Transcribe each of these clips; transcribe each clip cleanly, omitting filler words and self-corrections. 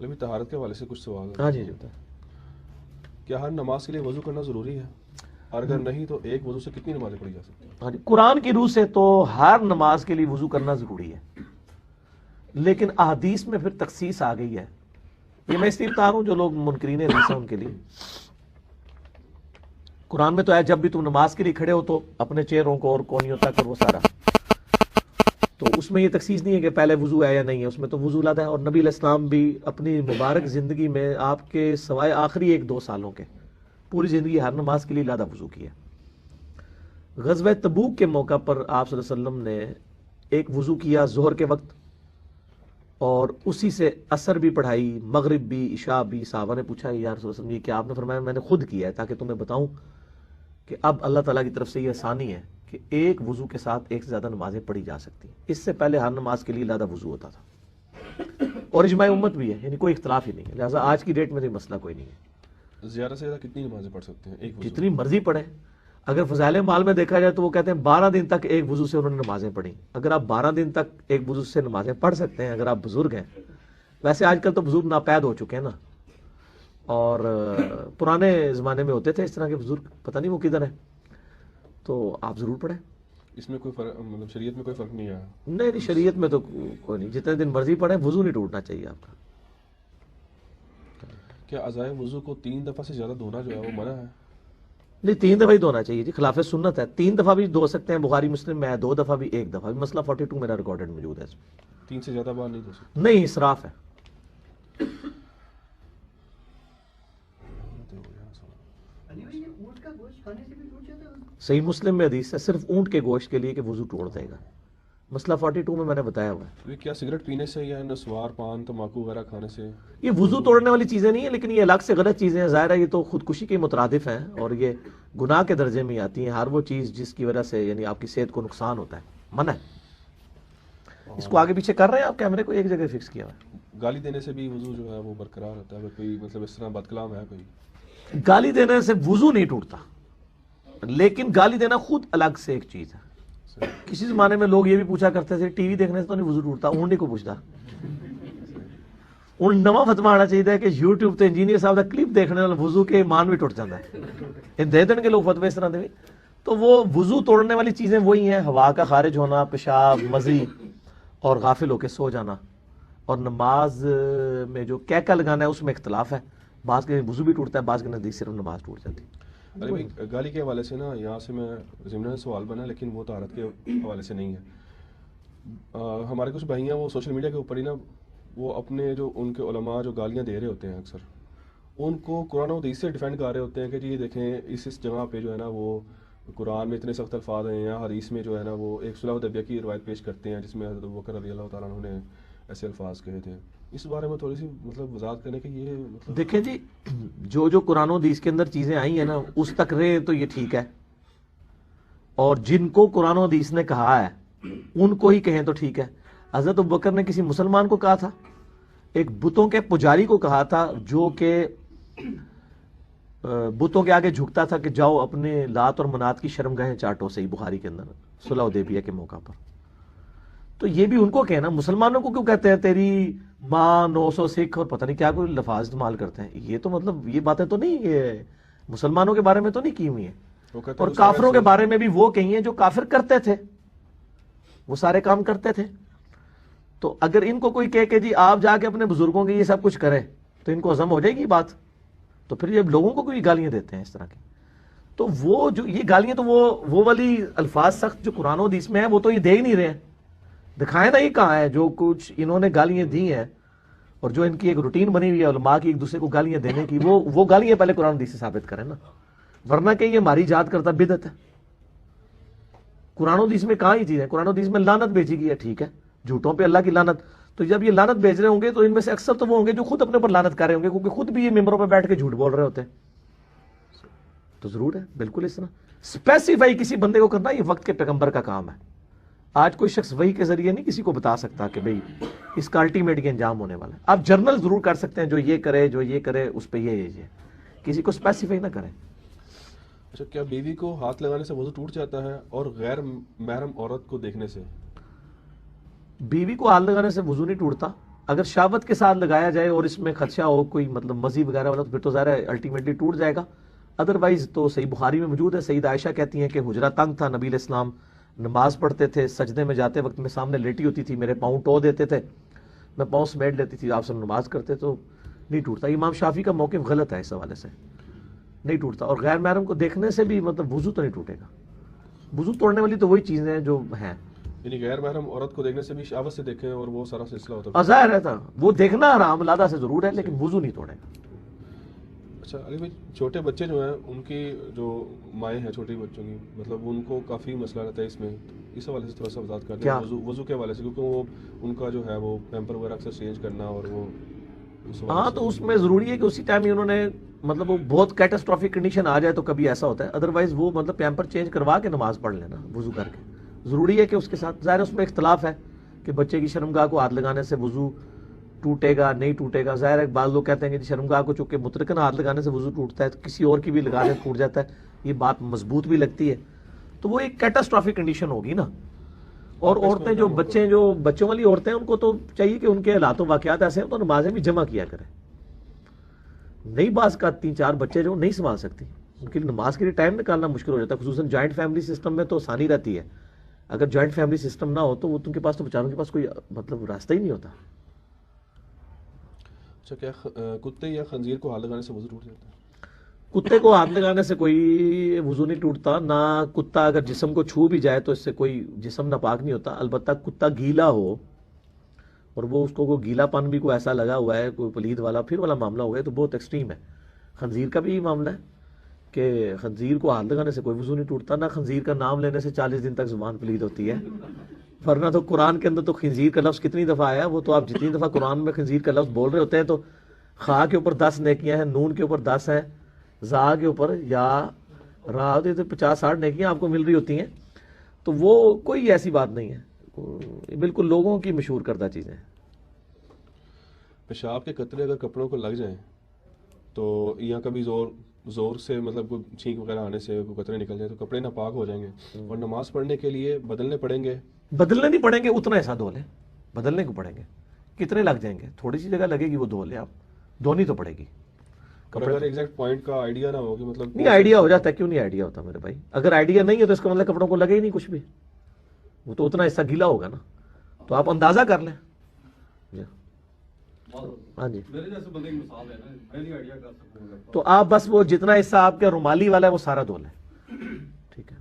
ابھی طہارت کے حوالے سے کچھ سوال ہے. ہاں جی جی. کیا ہر نماز کے لیے وضو کرنا ضروری ہے؟ اور اگر نہیں تو ایک وضو سے کتنی نمازیں پڑھی جا سکتی ہیں؟ ہاں جی. قرآن کی روح سے تو ہر نماز کے لیے وضو کرنا ضروری ہے، لیکن احادیث میں پھر تخصیص آ گئی ہے. یہ میں اس لیے بتا رہا ہوں جو لوگ منکرین حدیث ہیں ان کے لیے. قرآن میں تو ہے جب بھی تم نماز کے لیے کھڑے ہو تو اپنے چہروں کو اور کونیوں تک اور وہ سارا، تو اس میں یہ تخصیص نہیں ہے کہ پہلے وضو ہے یا نہیں ہے، اس میں تو وضو لاتا ہے. اور نبی علیہ السلام بھی اپنی مبارک زندگی میں آپ کے سوائے آخری 1-2 سالوں کے پوری زندگی ہر نماز کے لیے لادہ وضو کیا. غزوہ تبوک کے موقع پر آپ صلی اللہ علیہ وسلم نے ایک وضو کیا ظہر کے وقت، اور اسی سے عصر بھی پڑھائی، مغرب بھی، عشاء بھی. صحابہ نے پوچھا یا رسول اللہ صلی اللہ علیہ وسلم یہ کہ آپ نے فرمایا میں نے خود کیا ہے تاکہ تمہیں بتاؤں کہ اب اللہ تعالیٰ کی طرف سے یہ آسانی ہے کہ ایک وضو کے ساتھ ایک سے زیادہ نمازیں پڑھی جا سکتی ہیں. اس سے پہلے ہر نماز کے لیے لادہ وضو ہوتا تھا، اور اجماع امت بھی ہے، یعنی کوئی اختلاف ہی نہیں ہے. لہٰذا آج کی ڈیٹ میں تو یہ مسئلہ کوئی نہیں ہے. زیادہ سے زیادہ کتنی نمازیں پڑھ سکتے ہیں ایک وضو؟ جتنی مرضی پڑھیں. اگر فضائل اعمال میں دیکھا جائے تو وہ کہتے ہیں 12 دن تک ایک وضو سے انہوں نے نمازیں پڑھی. اگر آپ 12 دن تک ایک وضو سے نمازیں پڑھ سکتے ہیں، اگر آپ بزرگ ہیں. ویسے آج کل تو بزرگ ناپید ہو چکے ہیں نا، اور پرانے زمانے میں ہوتے تھے اس طرح کے بزرگ، پتہ نہیں وہ کدھر ہیں. تو آپ ضرور پڑھیں. اس میں کوئی فرق، مطلب شریعت میں کوئی فرق نہیں آیا؟ نہیں شریعت میں تو کوئی نہیں، جتنے دن مرضی پڑھیں وضو نہیں ٹوٹنا چاہیے آپ کا. کیا اعضائے وضو کو 3 دفعہ سے زیادہ دھونا جو ہے وہ منع ہے؟ نہیں 3 دفعہ ہی دھونا چاہیے جی، خلاف سنت ہے. 3 دفعہ بھی دھو سکتے ہیں، بخاری مسلم میں ہے 2 دفعہ بھی 1 دفعہ بھی. مسئلہ 42 میرا ریکارڈڈ موجود ہے اس میں. 3 سے زیادہ بار نہیں دھو سکتے؟ نہیں اسراف ہے. صحیح مسلم میں حدیث ہے صرف اونٹ کے گوشت کے لیے کہ وضو توڑ دے گا. مسئلہ 42 میں نے بتایا ہوا ہے. یہ کیا سگریٹ پینے سے یا نسوار، پان، تمباکو وغیرہ کھانے سے؟ یہ وضو توڑنے والی چیزیں نہیں ہیں، لیکن یہ الگ سے غلط چیزیں ہیں. ظاہر ہے یہ تو خودکشی کے مترادف ہیں اور یہ گناہ کے درجے میں آتی ہیں. ہر وہ چیز جس کی وجہ سے یعنی آپ کی صحت کو نقصان ہوتا ہے منع ہے. اس کو آگے پیچھے کر رہے ہیں آپ کیمرے کو ایک جگہ فکس کیا ہوا ہے. گالی دینے سے بھی وضو جو ہے وہ برقرار ہوتا ہے اگر کوئی مطلب اس طرح بد کلام ہے کوئی؟ گالی دینے سے وضو نہیں ٹوٹتا، لیکن گالی دینا خود الگ سے ایک چیز ہے. کسی زمانے میں لوگ یہ بھی پوچھا کرتے تھے ٹی وی دیکھنے سے تو نہیں وضو ٹوٹتا. اون نہیں کو پوچھتا. ان نواں فتوا آنا چاہیے کہ یوٹیوب تے انجینئر صاحب دا کلپ دیکھنے والا وضو کے مان بھی ٹوٹ جاتا ہے. ان دے دن کے لوگ فتوے اس طرح دے. تو وہ وضو توڑنے والی چیزیں وہی ہیں، ہوا کا خارج ہونا، پیشاب، مزی، اور غافل ہو کے سو جانا. اور نماز میں جو کہکا لگانا ہے اس میں اختلاف ہے. بعض کے وضو بھی ٹوٹتا ہے، بعض کے نزدیک صرف نماز ٹوٹ جاتی ہے. ارے گالی کے حوالے سے نا یہاں سے میں ضمن سوال بنا لیکن وہ طہارت کے حوالے سے نہیں ہے. ہمارے کچھ بھائی ہیں وہ سوشل میڈیا کے اوپر ہی نا وہ اپنے جو ان کے علماء جو گالیاں دے رہے ہوتے ہیں اکثر ان کو قرآن و حدیث سے ڈیفینڈ کر رہے ہوتے ہیں کہ جی یہ دیکھیں اس جگہ پہ جو ہے نا وہ قرآن میں اتنے سخت الفاظ ہیں، یا حدیث میں جو ہے نا وہ ایک صلح حدیبیہ کی روایت پیش کرتے ہیں جس میں حضرت ابوبکر رضی اللہ تعالیٰ عنہ نے ایسے الفاظ کہے تھے. اس بارے میں تھوڑی سی مطلب وضاحت کرنے کہ یہ مطلب دیکھیں جی جو قرآن و حدیث کے اندر چیزیں آئی ہیں نا اس تک رہے تو یہ ٹھیک ہے، اور جن کو قرآن و حدیث نے کہا ہے ان کو ہی کہیں تو ٹھیک ہے. حضرت ابوبکر نے کسی مسلمان کو کہا تھا، ایک بتوں کے پجاری کو کہا تھا جو کہ بتوں کے آگے جھکتا تھا کہ جاؤ اپنے لات اور منات کی شرمگاہیں چاٹو. صحیح بخاری کے اندر صلح حدیبیہ کے موقع پر. تو یہ بھی ان کو کہنا، مسلمانوں کو کیوں کہتے ہیں تیری ماں 900 سکھ اور پتہ نہیں کیا کوئی لفاظ استعمال کرتے ہیں. یہ تو مطلب یہ باتیں تو نہیں، یہ مسلمانوں کے بارے میں تو نہیں کی ہوئی ہیں. اور کافروں کے بارے میں بھی وہ کہی ہیں جو کافر کرتے تھے، وہ سارے کام کرتے تھے. تو اگر ان کو کوئی کہے کہ جی آپ جا کے اپنے بزرگوں کے یہ سب کچھ کریں تو ان کو ہضم ہو جائے گی بات. تو پھر یہ لوگوں کو کوئی گالیاں دیتے ہیں اس طرح کی. تو وہ جو یہ گالیاں تو وہ والی الفاظ سخت جو قرآن و حدیث میں ہیں وہ تو یہ دے ہی نہیں رہے ہیں. دکھائیں نا یہ کہاں ہے جو کچھ انہوں نے گالیاں دی ہیں اور جو ان کی ایک روٹین بنی ہوئی ہے علماء کی ایک دوسرے کو گالیاں دینے کی، وہ گالیاں پہلے قرآن حدیث سے ثابت کریں نا، ورنہ کہ یہ ہماری ایجاد کرتا بدعت ہے. قرآن حدیث میں کہاں یہ چیز ہے؟ قرآن حدیث میں لعنت بھیجی گئی ہے، ٹھیک ہے، جھوٹوں پہ اللہ کی لعنت. تو جب یہ لعنت بھیج رہے ہوں گے تو ان میں سے اکثر تو وہ ہوں گے جو خود اپنے پر لعنت کر رہے ہوں گے کیونکہ خود بھی یہ ممبروں پہ بیٹھ کے جھوٹ بول رہے ہوتے ہیں. تو ضرور ہے بالکل اس طرح اسپیسیفائی کسی بندے کو کرنا، یہ وقت کے پیغمبر کا کام ہے. آج کوئی شخص وحی کے ذریعے نہیں کسی کو بتا سکتا کہ بھئی اس کا الٹیمیٹ یہ انجام ہونے والا ہے. آپ جرنل ضرور کر سکتے ہیں جو یہ کرے اس پہ یہ کسی کو اسپیسیفائی نہ کریں. اچھا، کیا بیوی کو ہاتھ لگانے سے وضو ٹوٹ جاتا ہے اور غیر محرم عورت کو دیکھنے سے؟ بیوی کو ہاتھ لگانے سے وضو نہیں ٹوٹتا، اگر شہوت کے ساتھ لگایا جائے اور اس میں خدشہ ہو کوئی مطلب مزی وغیرہ والا تو پھر تو ظاہر ہے الٹیمیٹلی ٹوٹ جائے گا. ادروائز تو صحیح بخاری میں موجود ہے, سیدہ عائشہ کہتی ہیں کہ حجرہ تنگ تھا, نبی علیہ السلام نماز پڑھتے تھے, سجدے میں جاتے وقت میں سامنے لیٹی ہوتی تھی, میرے پاؤں ٹو دیتے تھے, میں پاؤں سمیٹ لیتی تھی, آپ سب نماز کرتے تو نہیں ٹوٹتا. امام شافعی کا موقف غلط ہے اس حوالے سے, نہیں ٹوٹتا. اور غیر محرم کو دیکھنے سے بھی مطلب وضو تو نہیں ٹوٹے گا. وضو توڑنے والی تو وہی چیزیں ہیں جو ہیں, یعنی غیر محرم عورت کو دیکھنے سے بھی شہوت سے دیکھیں اور وہ سارا سلسلہ ہوتا ہے. ظاہر ہے تھا وہ دیکھنا حرام علادہ سے ضرور ہے, لیکن وضو نہیں توڑے گا. اچھا علی بھائی, چھوٹے بچے جو ہیں ان کی جو مائیں ہیں چھوٹے بچوں کی, مطلب ان کو کافی مسئلہ رہتا ہے اس میں, اس حوالے سے تھوڑا سا وضاحت کر دیں وضو کے حوالے سے, کیونکہ وہ ان کا جو ہے وہ پیمپر وغیرہ اکثر چینج کرنا اور وہ ہاں تو اس میں ضروری ہے کہ اسی ٹائم انہوں نے مطلب وہ بہت کیٹاسٹرافک کنڈیشن آ جائے تو کبھی ایسا ہوتا ہے, ادروائز وہ مطلب پیمپر چینج کروا کے نماز پڑھ لینا وضو کر کے. ضروری ہے کہ اس کے ساتھ ظاہر اس میں اختلاف ہے کہ بچے کی شرمگاہ کو ہاتھ لگانے سے وضو ٹوٹے گا نہیں ٹوٹے گا. ظاہر ہے بعض لوگ کہتے ہیں کہ شرمگاہ کو چونکہ مطلقاً ہاتھ لگانے سے وضو ٹوٹتا ہے تو کسی اور کی بھی لگانے ٹوٹ جاتا ہے, یہ بات مضبوط بھی لگتی ہے. تو وہ ایک کیٹاسٹرافک کنڈیشن ہوگی نا. اور عورتیں جو بچوں والی عورتیں ان کو تو چاہیے کہ ان کے حالات و واقعات ایسے ہیں تو نمازیں بھی جمع کیا کریں. نئی بعض کا 3-4 بچے جو نہیں سنبھال سکتی, ان کے لیے نماز کے لیے ٹائم نکالنا مشکل ہو جاتا ہے. خصوصاً جوائنٹ فیملی سسٹم میں تو آسانی رہتی ہے, اگر جوائنٹ فیملی سسٹم نہ ہو تو وہ ان کے پاس تو بیچاروں کے پاس کوئی مطلب راستہ ہی نہیں ہوتا. اچھا, کیا کتے یا خنزیر کو ہاتھ لگانے سے وضو ٹوٹ جاتا ہے؟ کتے کو ہاتھ لگانے سے کوئی وضو نہیں ٹوٹتا, نہ کتا اگر جسم کو چھو بھی جائے تو اس سے کوئی جسم ناپاک نہیں ہوتا. البتہ کتا گیلا ہو اور وہ اس کو گیلا پن بھی کوئی ایسا لگا ہوا ہے, کوئی پلید والا پھر والا معاملہ ہوا ہے تو بہت ایکسٹریم ہے. خنزیر کا بھی معاملہ ہے کہ خنزیر کو ہاتھ لگانے سے کوئی وضو نہیں ٹوٹتا, نہ خنزیر کا نام لینے سے 40 دن تک زبان پلید ہوتی ہے. ورنہ تو قرآن کے اندر تو خنزیر کا لفظ کتنی دفعہ آیا, وہ تو آپ جتنی دفعہ قرآن میں خنزیر کا لفظ بول رہے ہوتے ہیں تو خا کے اوپر 10 نیکیاں ہیں, نون کے اوپر 10 ہیں, زا کے اوپر یا را ہوتے تو 50-60 نیکیاں آپ کو مل رہی ہوتی ہیں. تو وہ کوئی ایسی بات نہیں ہے, بالکل لوگوں کی مشہور کردہ چیزیں ہیں. پیشاب کے قطرے اگر کپڑوں کو لگ جائیں تو یا کبھی زور سے مطلب کوئی چھینک وغیرہ آنے سے کوئی قطرے نکل جائیں تو کپڑے ناپاک ہو جائیں گے اور نماز پڑھنے کے لیے بدلنے پڑیں گے. بدلنے نہیں پڑیں گے, اتنا ایسا دھو لیں, بدلنے کو پڑیں گے. کتنے لگ جائیں گے, تھوڑی سی جگہ لگے گی وہ دھو لیں آپ, دھونی تو پڑے گی. اور اگر ایگزیکٹ پوائنٹ کا آئیڈیا نہ ہو کہ مطلب نہیں آئیڈیا ہو جاتا ہے, کیوں نہیں آئیڈیا ہوتا میرے بھائی. اگر آئیڈیا نہیں ہے تو اس کا مطلب کپڑوں کو لگے ہی نہیں کچھ بھی, وہ تو اتنا حصہ گیلا ہوگا نا, تو آپ اندازہ کر لیں. ہاں جی, تو آپ بس وہ جتنا حصہ آپ کے رومالی والا ہے وہ سارا دھو لیں, ٹھیک ہے.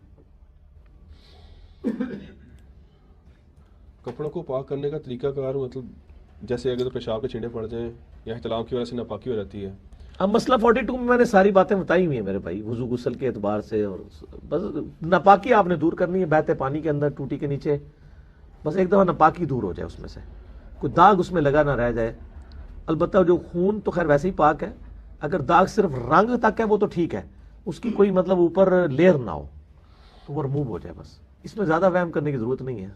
کپڑوں کو پاک کرنے کا طریقہ کار مطلب جیسے اگر پیشاب کے چھینٹے پڑ جائیں یا احتلام کی وجہ سے ناپاکی ہو جاتی ہے. اب مسئلہ 42 میں نے ساری باتیں بتائی ہوئی ہیں میرے بھائی, وضو غسل کے اعتبار سے, اور بس ناپاکی آپ نے دور کرنی ہے بہتے پانی کے اندر ٹوٹی کے نیچے, بس ایک دفعہ ناپاکی دور ہو جائے, اس میں سے کوئی داغ اس میں لگا نہ رہ جائے. البتہ جو خون تو خیر ویسے ہی پاک ہے, اگر داغ صرف رنگ تک ہے وہ تو ٹھیک ہے, اس کی کوئی مطلب اوپر لیئر نہ ہو تو وہ رموو ہو جائے, بس اس میں زیادہ وہم کرنے کی ضرورت نہیں ہے.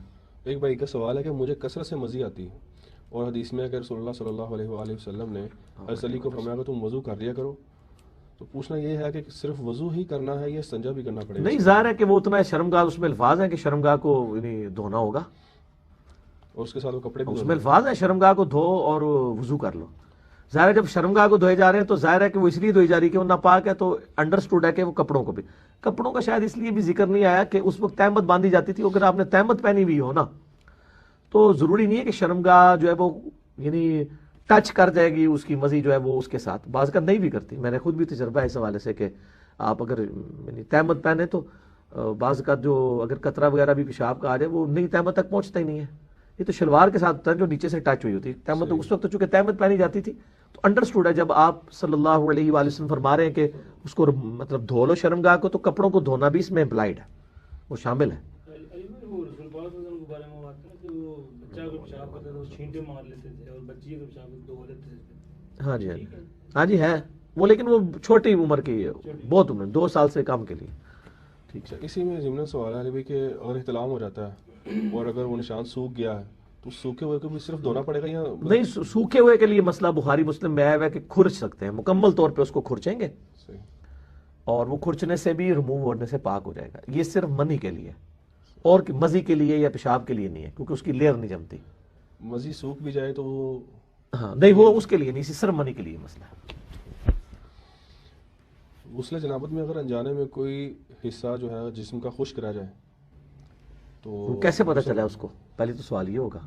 ایک بھائی کا سوال ہے کہ مجھے کثرت سے مزی آتی ہے اور حدیث میں اگر رسول اللہ صلی اللہ علیہ وآلہ وسلم نے حضرت علی کو فرمایا کہ تم وضو کر لیا کرو, تو پوچھنا یہ ہے کہ صرف وضو ہی کرنا ہے یا استنجا بھی کرنا پڑے گا؟ نہیں, ظاہر ہے کہ وہ اتنا شرمگاہ, اس میں الفاظ ہیں کہ شرمگاہ کو یعنی دھونا ہوگا, اور اس کے ساتھ وہ کپڑے بھی اس میں الفاظ ہیں شرمگاہ کو دھو اور وضو کر لو. ظاہر ہے جب شرمگاہ کو دھوئے جا رہے ہیں تو ظاہر ہے کہ وہ اس لیے دھوئی جا رہی ہے کہ وہ ناپاک ہے, تو انڈرسٹوڈ ہے کہ وہ کپڑوں کا شاید اس لیے بھی ذکر نہیں آیا کہ اس وقت تہمت باندھی جاتی تھی. اگر آپ نے تہمت پہنی ہوئی ہو نا تو ضروری نہیں ہے کہ شرمگاہ جو ہے وہ یعنی ٹچ کر جائے گی, اس کی مزی جو ہے وہ اس کے ساتھ بعض کا نہیں بھی کرتی. میں نے خود بھی تجربہ ہے اس حوالے سے کہ آپ اگر یعنی تہمت پہنے تو بعض کا جو اگر قطرہ وغیرہ بھی پیشاب کا آ جائے وہ نہیں تہمت تک پہنچتا ہی نہیں ہے. یہ تو شلوار کے ساتھ ہوتا ہے جو نیچے سے ٹچ ہوئی ہوتی ہے تہمت. اس وقت چونکہ تہمت پہنی جاتی تھی تو انڈرسٹوڈ ہے جب آپ صلی اللہ علیہ وآلہ وسلم فرما رہے ہیں کہ اس کو مطلب دھو لو شرمگاہ کو, تو کپڑوں کو دھونا بھی اس میں امپلائڈ ہے, وہ شامل ہے. ہاں جی ہاں جی ہے وہ, لیکن وہ چھوٹی عمر کی ہے, بہت عمر 2 سال سے کم کے لیے. ٹھیک ہے. اسی میں ضمن سوال ہے علی کہ اگر احتلام ہو جاتا ہے اور اگر وہ نشان سوکھ گیا ہے تو سوکھے ہوئے کو بھی صرف دھونا پڑے گا یا نہیں؟ سوکھے ہوئے کے لیے مسئلہ بخاری مسلم میں آیا ہے کہ کھرچ سکتے ہیں, مکمل طور پہ اس کو کھرچیں گے اور وہ کھرچنے سے بھی ریموو ہونے سے پاک ہو جائے گا. یہ صرف منی کے لیے اور مزی کے لیے یا پیشاب کے لیے نہیں ہے, کیونکہ اس کی لیئر نہیں جمتی. مزید سوکھ بھی جائے تو وہ ہاں نہیں وہ اس کے لیے نہیں، سرمنی کے لیے مسئلہ ہے۔ غسل جنابت میں اگر انجانے میں کوئی حصہ جو ہے جسم کا خشک رہ جائے تو کیسے پتہ چلا اس کو؟ پہلے تو سوال یہ ہوگا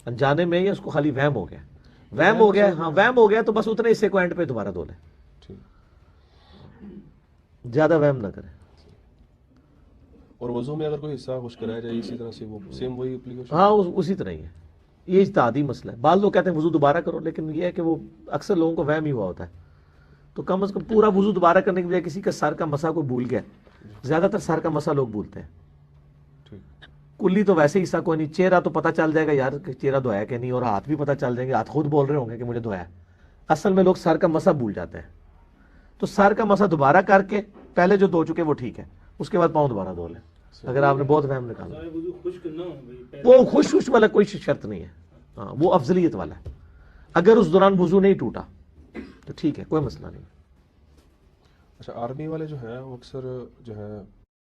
انجانے میں یا اس کو خالی وہم ہو گیا؟ وہم ہو گیا، ہاں وہم ہو گیا تو بس اتنے حصے کو اینڈ پہ دوبارہ دھو لیں، ٹھیک۔ زیادہ وہم نہ کریں۔ اور وضو میں اگر کوئی حصہ خشک رہ جائے اسی طرح سے وہ سیم وہی اپلیکیشن؟ ہاں اسی طرح ہی ہے، یہ اجتہادی مسئلہ ہے۔ بعض لوگ کہتے ہیں وضو دوبارہ کرو، لیکن یہ ہے کہ وہ اکثر لوگوں کو وہم ہی ہوا ہوتا ہے، تو کم از کم پورا وضو دوبارہ کرنے کی بجائے کسی کا سر کا مسا کو بھول گیا، زیادہ تر سر کا مسا لوگ بھولتے ہیں، ٹھیک۔ کلی تو ویسے حصہ کوئی نہیں، چہرہ تو پتہ چل جائے گا یار کہ چہرہ دھویا کہ نہیں، اور ہاتھ بھی پتہ چل جائیں گے، ہاتھ خود بول رہے ہوں گے کہ مجھے دھویا ہے۔ اصل میں لوگ سر کا مسا بھول جاتے ہیں، تو سر کا مسا دوبارہ کر کے پہلے جو دھو چکے وہ ٹھیک ہے، اس کے بعد پاؤں دوبارہ دھو لیں اگر آپ نے بہت وہم نکالا۔ وہ خوش والا کوئی شرط نہیں ہے، ہاں وہ افضلیت والا ہے، اگر اس دوران وضو نہیں ٹوٹا تو ٹھیک ہے، کوئی مسئلہ نہیں۔ اچھا، آرمی والے جو ہیں وہ اکثر جو ہے